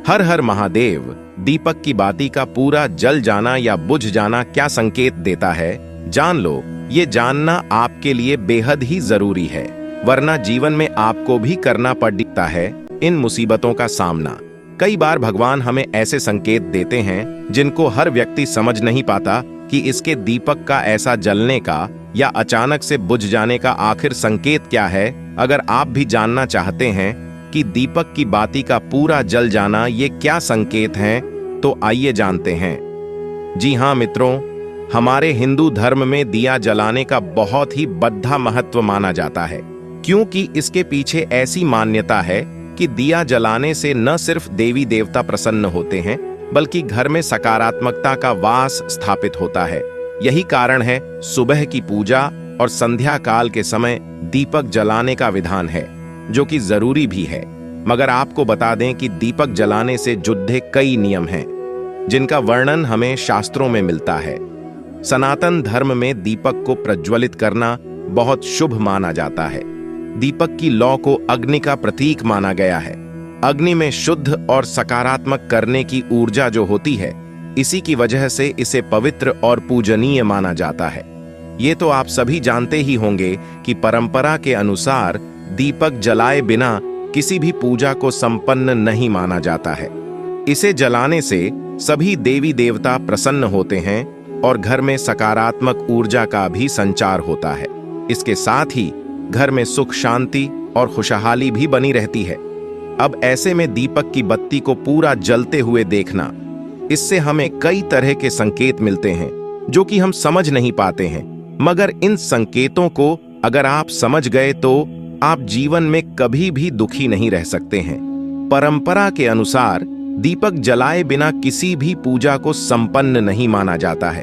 हर हर महादेव। दीपक की बाती का पूरा जल जाना या बुझ जाना क्या संकेत देता है, जान लो। ये जानना आपके लिए बेहद ही जरूरी है, वरना जीवन में आपको भी करना पड़ता है इन मुसीबतों का सामना। कई बार भगवान हमें ऐसे संकेत देते हैं जिनको हर व्यक्ति समझ नहीं पाता कि इसके दीपक का ऐसा जलने का या अचानक से बुझ जाने का आखिर संकेत क्या है। अगर आप भी जानना चाहते हैं कि दीपक की बाती का पूरा जल जाना ये क्या संकेत हैं, तो आइए जानते हैं। जी हाँ मित्रों, हमारे हिंदू धर्म में दिया जलाने का बहुत ही बड़ा महत्व माना जाता है, क्योंकि इसके पीछे ऐसी मान्यता है कि दिया जलाने से न सिर्फ देवी देवता प्रसन्न होते हैं, बल्कि घर में सकारात्मकता का वास स्थापित होता है। यही कारण है सुबह की पूजा और संध्या काल के समय दीपक जलाने का विधान है, जो कि जरूरी भी है। मगर आपको बता दें कि दीपक जलाने से जुड़े कई नियम हैं, जिनका वर्णन हमें शास्त्रों में मिलता है। सनातन धर्म में दीपक को प्रज्वलित करना बहुत शुभ माना जाता है। दीपक की लौ को अग्नि का प्रतीक माना गया है। अग्नि में शुद्ध और सकारात्मक करने की ऊर्जा जो होती है, इसी की वजह से इसे पवित्र और पूजनीय माना जाता है। ये तो आप सभी जानते ही होंगे कि परंपरा के अनुसार दीपक जलाए बिना किसी भी पूजा को संपन्न नहीं माना जाता है। इसे जलाने से सभी देवी देवता प्रसन्न होते हैं और घर में सकारात्मक ऊर्जा का भी संचार होता है। इसके साथ ही घर में सुख शांति और खुशहाली भी बनी रहती है। अब ऐसे में दीपक की बत्ती को पूरा जलते हुए देखना, इससे हमें कई तरह के संकेत मिलते हैं जो कि हम समझ नहीं पाते हैं। मगर इन संकेतों को अगर आप समझ गए तो आप जीवन में कभी भी दुखी नहीं रह सकते हैं। परंपरा के अनुसार दीपक जलाए बिना किसी भी पूजा को संपन्न नहीं माना जाता है।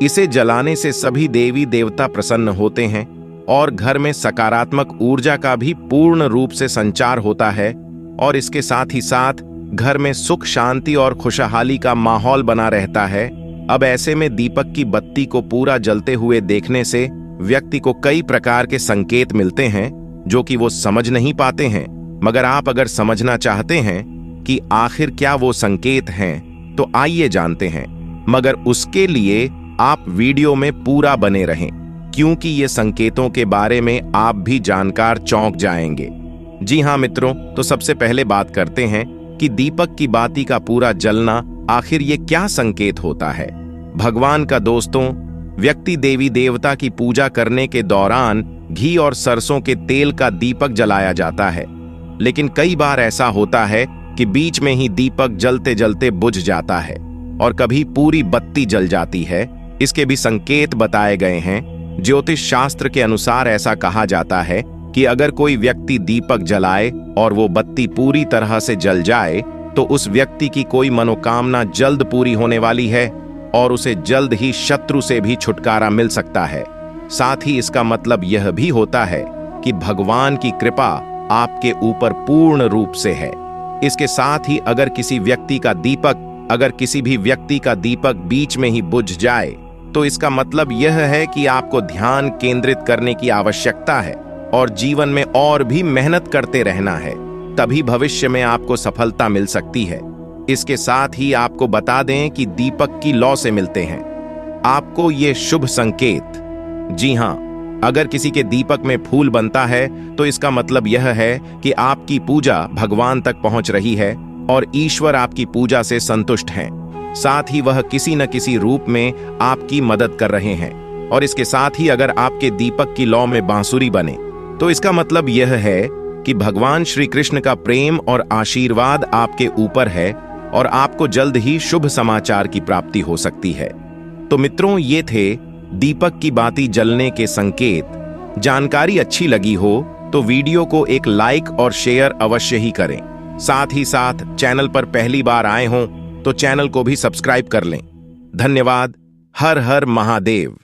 इसे जलाने से सभी देवी देवता प्रसन्न होते हैं और घर में सकारात्मक ऊर्जा का भी पूर्ण रूप से संचार होता है, और इसके साथ ही साथ घर में सुख शांति और खुशहाली का माहौल बना रहता है। अब ऐसे में दीपक की बत्ती को पूरा जलते हुए देखने से व्यक्ति को कई प्रकार के संकेत मिलते हैं जो कि वो समझ नहीं पाते हैं। मगर आप अगर समझना चाहते हैं कि आखिर क्या वो संकेत हैं, तो आइए जानते हैं। मगर उसके लिए आप वीडियो में पूरा बने रहें, क्योंकि ये संकेतों के बारे में आप भी जानकार चौंक जाएंगे। जी हाँ मित्रों, तो सबसे पहले बात करते हैं कि दीपक की बाती का पूरा जलना आखिर ये क्या संकेत होता है। भगवान का दोस्तों, व्यक्ति देवी देवता की पूजा करने के दौरान घी और सरसों के तेल का दीपक जलाया जाता है, लेकिन कई बार ऐसा होता है कि बीच में ही दीपक जलते जलते बुझ जाता है और कभी पूरी बत्ती जल जाती है। इसके भी संकेत बताए गए हैं। ज्योतिष शास्त्र के अनुसार ऐसा कहा जाता है कि अगर कोई व्यक्ति दीपक जलाए और वो बत्ती पूरी तरह से जल जाए, तो उस व्यक्ति की कोई मनोकामना जल्द पूरी होने वाली है और उसे जल्द ही शत्रु से भी छुटकारा मिल सकता है। साथ ही इसका मतलब यह भी होता है कि भगवान की कृपा आपके ऊपर पूर्ण रूप से है। इसके साथ ही अगर किसी भी व्यक्ति का दीपक बीच में ही बुझ जाए, तो इसका मतलब यह है कि आपको ध्यान केंद्रित करने की आवश्यकता है और जीवन में और भी मेहनत करते रहना है, तभी भविष्य में आपको सफलता मिल सकती है। इसके साथ ही आपको बता दें कि दीपक की लौ से मिलते हैं आपको ये शुभ संकेत। जी हाँ, अगर किसी के दीपक में फूल बनता है, तो इसका मतलब यह है कि आपकी पूजा भगवान तक पहुंच रही है और ईश्वर आपकी पूजा से संतुष्ट हैं। साथ ही वह किसी न किसी रूप में आपकी मदद कर रहे हैं। और इसके साथ ही अगर आपके दीपक की लौ में बांसुरी बने, तो इसका मतलब यह है कि भगवान श्री कृष्ण का प्रेम और आशीर्वाद आपके ऊपर है और आपको जल्द ही शुभ समाचार की प्राप्ति हो सकती है। तो मित्रों, ये थे दीपक की बाती जलने के संकेत। जानकारी अच्छी लगी हो तो वीडियो को एक लाइक और शेयर अवश्य ही करें। साथ ही साथ चैनल पर पहली बार आए हों तो चैनल को भी सब्सक्राइब कर लें। धन्यवाद। हर हर महादेव।